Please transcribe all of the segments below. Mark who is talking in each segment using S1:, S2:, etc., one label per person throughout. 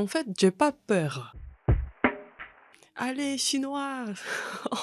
S1: En fait, j'ai pas peur. Allez, chinois,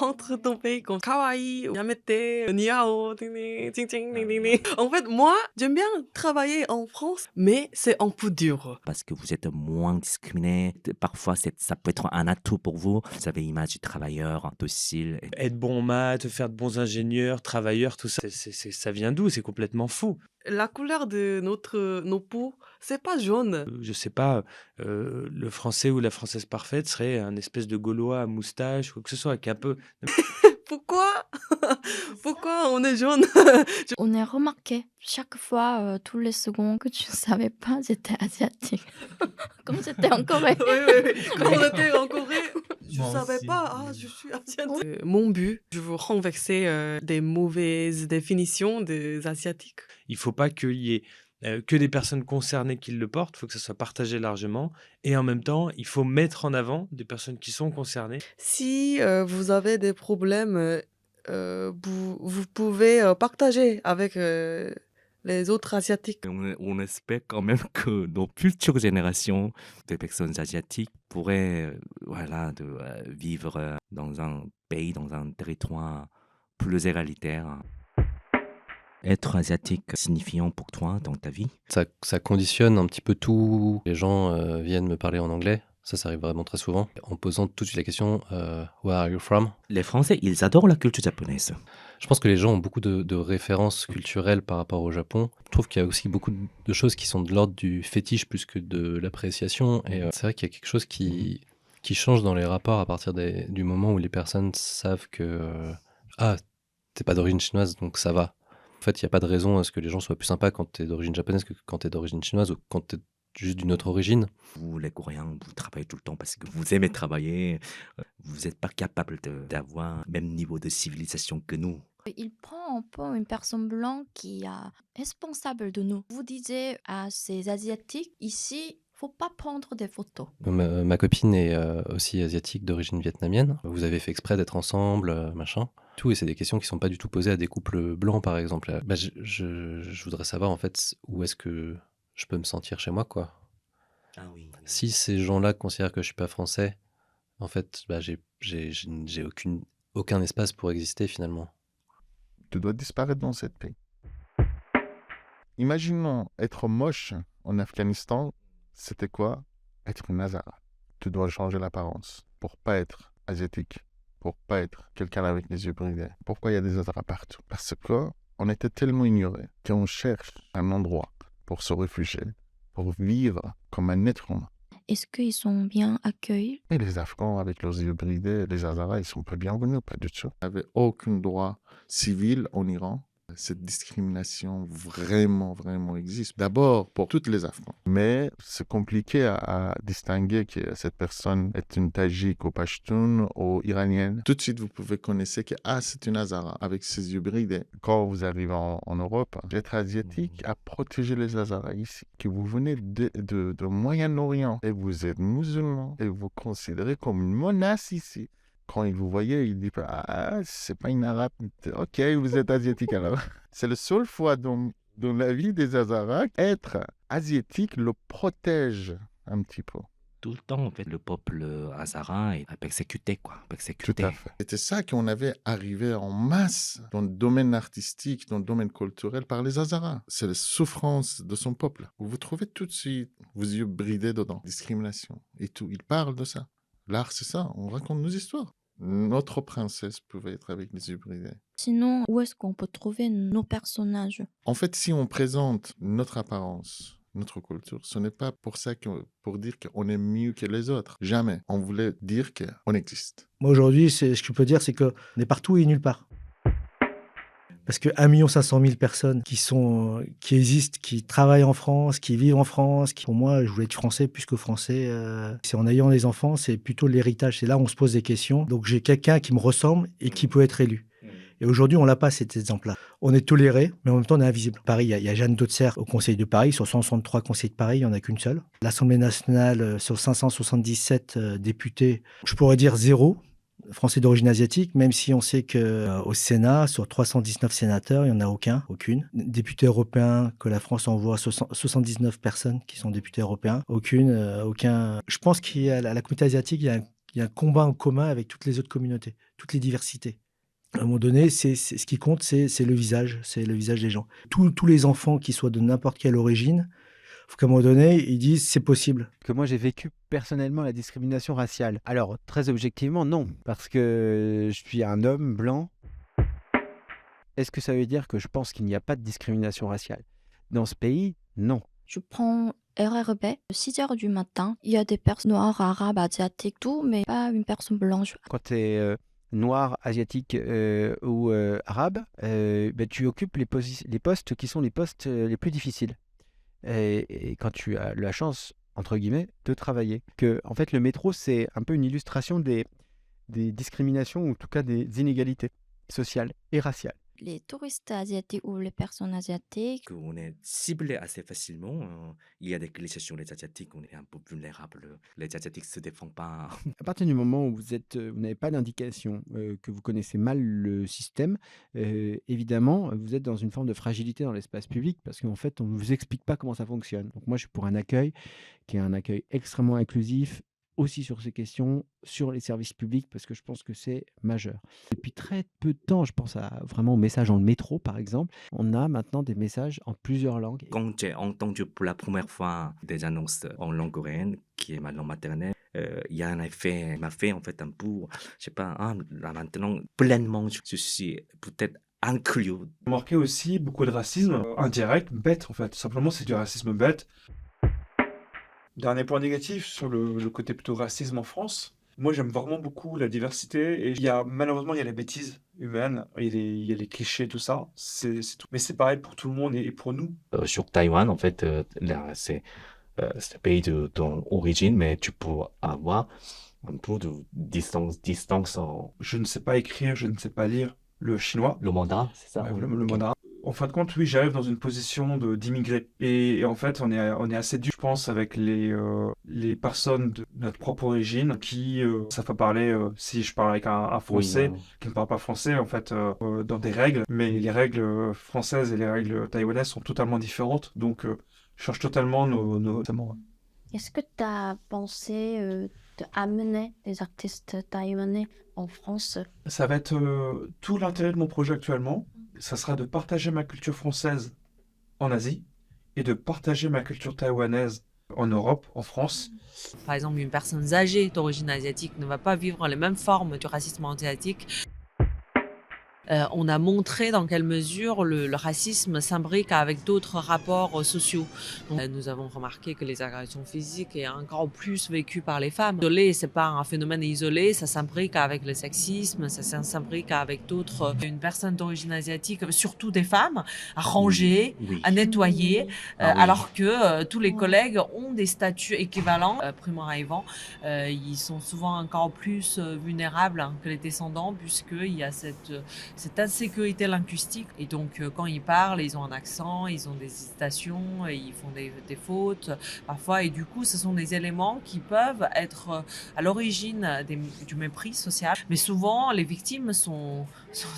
S1: entre ton pays comme kawaii, yamete, ni hao, ting ting, ting ting, ting ting, ting. En fait, moi, j'aime bien travailler en France, mais c'est un peu dur.
S2: Parce que vous êtes moins discriminé. Parfois, ça peut être un atout pour vous. Vous avez l'image du travailleur docile.
S3: Être bon en maths, faire de bons ingénieurs, travailleurs, tout ça, ça vient d'où? C'est complètement fou.
S1: La couleur de nos peaux, c'est pas jaune.
S3: Je sais pas, le français ou la française parfaite serait un espèce de Gaulois à moustache ou quoi que ce soit, qui est un peu
S1: Pourquoi? Pourquoi on est jaune?
S4: On est remarqué chaque fois, tous les secondes que tu savais pas j'étais asiatique. Comme j'étais en Corée.
S1: Oui, oui, oui. Quand on était en Corée, je
S3: Moi
S1: savais
S3: aussi.
S1: pas, ah, je suis asiatique. Mon but, je veux renverser des mauvaises définitions des Asiatiques.
S3: Il faut pas qu'il y ait que des personnes concernées qui le portent, il faut que ça soit partagé largement et en même temps, il faut mettre en avant des personnes qui sont concernées.
S1: Si vous avez des problèmes, vous pouvez partager avec les autres Asiatiques.
S2: On espère quand même que nos futures générations de personnes asiatiques pourraient vivre dans un pays, dans un territoire plus égalitaire. Être asiatique signifiant pour toi dans ta vie?
S5: Ça conditionne un petit peu tout. Les gens viennent me parler en anglais. Ça arrive vraiment très souvent. En posant tout de suite la question Where are you from?
S2: Les Français, ils adorent la culture japonaise.
S5: Je pense que les gens ont beaucoup de références culturelles par rapport au Japon. Je trouve qu'il y a aussi beaucoup de choses qui sont de l'ordre du fétiche plus que de l'appréciation. Et c'est vrai qu'il y a quelque chose qui change dans les rapports à partir du moment où les personnes savent que t'es pas d'origine chinoise, donc ça va. En fait, il n'y a pas de raison à ce que les gens soient plus sympas quand t'es d'origine japonaise que quand t'es d'origine chinoise ou quand t'es juste d'une autre origine.
S2: Vous, les Coréens, vous travaillez tout le temps parce que vous aimez travailler. Vous n'êtes pas capable d'avoir le même niveau de civilisation que nous.
S4: Il prend un peu une personne blanche qui est responsable de nous. Vous disiez à ces Asiatiques, ici, faut pas prendre des photos.
S5: Ma copine est aussi asiatique d'origine vietnamienne. Vous avez fait exprès d'être ensemble, machin. Tout, et c'est des questions qui sont pas du tout posées à des couples blancs, par exemple. Je voudrais savoir, en fait, où est-ce que je peux me sentir chez moi, quoi.
S2: Ah oui.
S5: Si ces gens-là considèrent que je suis pas français, en fait, j'ai aucun espace pour exister, finalement.
S6: Tu dois disparaître dans ce pays. Imaginons être moche en Afghanistan, c'était quoi? Être une Hazara. Tu dois changer l'apparence pour pas être asiatique, pour pas être quelqu'un avec les yeux bridés. Pourquoi il y a des Hazaras partout? Parce qu'on était tellement ignorés qu'on cherche un endroit pour se réfugier, pour vivre comme un être humain.
S4: Est-ce qu'ils sont bien accueillis?
S6: Et les Afghans avec leurs yeux bridés, les Hazaras, ils sont pas bienvenus, pas du tout. Ils n'avaient aucun droit civil en Iran. Cette discrimination vraiment, vraiment existe. D'abord pour toutes les Afghans. Mais c'est compliqué à distinguer que cette personne est une Tadjik ou Pashtun ou iranienne. Tout de suite, vous pouvez connaître que c'est une Hazara avec ses yeux bridés. Quand vous arrivez en Europe, être asiatique a protégé les Hazaras ici. Que vous venez de Moyen-Orient et vous êtes musulman et vous considérez comme une menace ici. Quand il vous voyait, il dit c'est pas une arabe. Ok, vous êtes asiatique alors. C'est la seule fois dans la vie des Hazaras, être asiatique le protège un petit peu.
S2: Tout le temps, en fait, le peuple hazara est persécuté, quoi. Persécuté.
S6: Tout à fait. C'était ça qu'on avait arrivé en masse dans le domaine artistique, dans le domaine culturel par les Hazaras. C'est la souffrance de son peuple. Vous vous trouvez tout de suite vos yeux bridés dedans. Discrimination et tout. Il parle de ça. L'art, c'est ça. On raconte nos histoires. Notre princesse pouvait être avec les yeux bridés.
S4: Sinon, où est-ce qu'on peut trouver nos personnages?
S6: En fait, si on présente notre apparence, notre culture, ce n'est pas pour dire qu'on est mieux que les autres. Jamais. On voulait dire qu'on existe.
S7: Moi, aujourd'hui, ce que je peux dire, c'est qu'on est partout et nulle part. Parce que 1 500 000 personnes qui existent, qui travaillent en France, qui vivent en France, pour moi, je voulais être français plus que français. C'est en ayant des enfants, c'est plutôt l'héritage. C'est là où on se pose des questions. Donc j'ai quelqu'un qui me ressemble et qui peut être élu. Et aujourd'hui, on l'a pas, cet exemple-là. On est toléré, mais en même temps, on est invisible. Paris, il y a Jeanne D'autxerre au Conseil de Paris. Sur 163 conseils de Paris, il n'y en a qu'une seule. L'Assemblée nationale, sur 577 députés, je pourrais dire 0. Français d'origine asiatique, même si on sait qu'au Sénat, sur 319 sénateurs, il n'y en a aucune. Députés européens que la France envoie, 79 personnes qui sont députés européens, aucun. Je pense qu'il y a la communauté asiatique, il y a un combat en commun avec toutes les autres communautés, toutes les diversités. À un moment donné, ce qui compte, c'est le visage des gens. Tous les enfants qui soient de n'importe quelle origine, faut qu'à un moment donné, ils disent c'est possible.
S8: Que moi j'ai vécu personnellement la discrimination raciale. Alors très objectivement non, parce que je suis un homme blanc. Est-ce que ça veut dire que je pense qu'il n'y a pas de discrimination raciale? Dans ce pays, non.
S4: Je prends RRB, 6 heures du matin. Il y a des personnes noires, arabes, asiatiques, tout, mais pas une personne blanche.
S8: Quand tu es noir, asiatique ou arabe, tu occupes les postes qui sont les postes les plus difficiles. Et quand tu as la chance, entre guillemets, de travailler. En fait, le métro, c'est un peu une illustration des discriminations, ou en tout cas des inégalités sociales et raciales.
S4: Les touristes asiatiques ou les personnes asiatiques,
S2: qu'on est ciblé assez facilement. Il y a des clichés sur les Asiatiques, on est un peu vulnérable. Les Asiatiques ne se défendent pas.
S8: À partir du moment où vous n'avez pas d'indication, que vous connaissez mal le système, évidemment, vous êtes dans une forme de fragilité dans l'espace public parce qu'en fait, on ne vous explique pas comment ça fonctionne. Donc moi, je suis pour un accueil qui est un accueil extrêmement inclusif, aussi sur ces questions, sur les services publics, parce que je pense que c'est majeur. Depuis très peu de temps, je pense vraiment aux messages dans le métro, par exemple, on a maintenant des messages en plusieurs langues.
S2: Quand j'ai entendu pour la première fois des annonces en langue coréenne, qui est ma langue maternelle, il y a un effet, m'a fait en fait un peu, je sais pas, là maintenant, pleinement, je suis peut-être inclus.
S9: Remarqué aussi beaucoup de racisme indirect, bête en fait. Simplement, c'est du racisme bête. Dernier point négatif sur le côté plutôt racisme en France. Moi, j'aime vraiment beaucoup la diversité et malheureusement, il y a la bêtise humaine, il y a les clichés, tout ça. C'est tout. Mais c'est pareil pour tout le monde et pour nous.
S2: Sur Taïwan, en fait, là, c'est un pays de ton origine, mais tu peux avoir un peu de distance en...
S9: Je ne sais pas écrire, je ne sais pas lire le chinois.
S2: Le mandarin, c'est ça?
S9: Ouais, le mandarin. En fin de compte, oui, j'arrive dans une position d'immigré. Et en fait, on est assez dur, je pense, avec les personnes de notre propre origine qui savent pas parler, si je parle avec un Français qui ne parle pas français, en fait, dans des règles. Mais les règles françaises et les règles taïwanaises sont totalement différentes. Donc, je change totalement nos...
S10: Est-ce que tu as pensé d'amener des artistes taïwanais en France?
S9: Ça va être tout l'intérêt de mon projet actuellement. Ça sera de partager ma culture française en Asie et de partager ma culture taïwanaise en Europe, en France.
S11: Par exemple, une personne âgée d'origine asiatique ne va pas vivre les mêmes formes du racisme asiatique. On a montré dans quelle mesure le racisme s'imbrique avec d'autres rapports sociaux. Donc, nous avons remarqué que les agressions physiques est encore plus vécues par les femmes. Isolé, c'est pas un phénomène isolé, ça s'imbrique avec le sexisme, ça s'imbrique avec d'autres. Une personne d'origine asiatique, surtout des femmes, à ranger, à nettoyer, alors que tous les collègues ont des statuts équivalents. Primo-arrivants, ils sont souvent encore plus vulnérables que les descendants, puisqu'il y a cette insécurité linguistique. Et donc, quand ils parlent, ils ont un accent, ils ont des hésitations, ils font des fautes parfois. Et du coup, ce sont des éléments qui peuvent être à l'origine du mépris social. Mais souvent, les victimes sont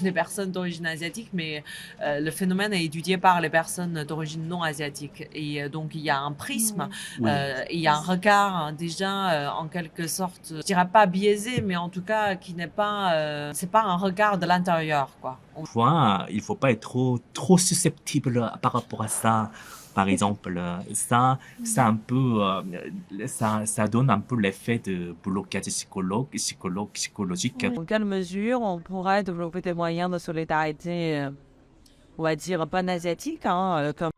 S11: des personnes d'origine asiatique, mais le phénomène est étudié par les personnes d'origine non asiatique. Et donc, il y a un prisme, il y a un regard déjà en quelque sorte, je dirais pas biaisé, mais en tout cas qui n'est pas, c'est pas un regard de l'intérieur, quoi.
S2: Il ne faut pas être trop susceptible par rapport à ça. Par exemple, ça donne un peu l'effet de blocage psychologique.
S12: Dans quelle mesure on pourrait développer des moyens de solidarité, on va dire, panasiatique, comme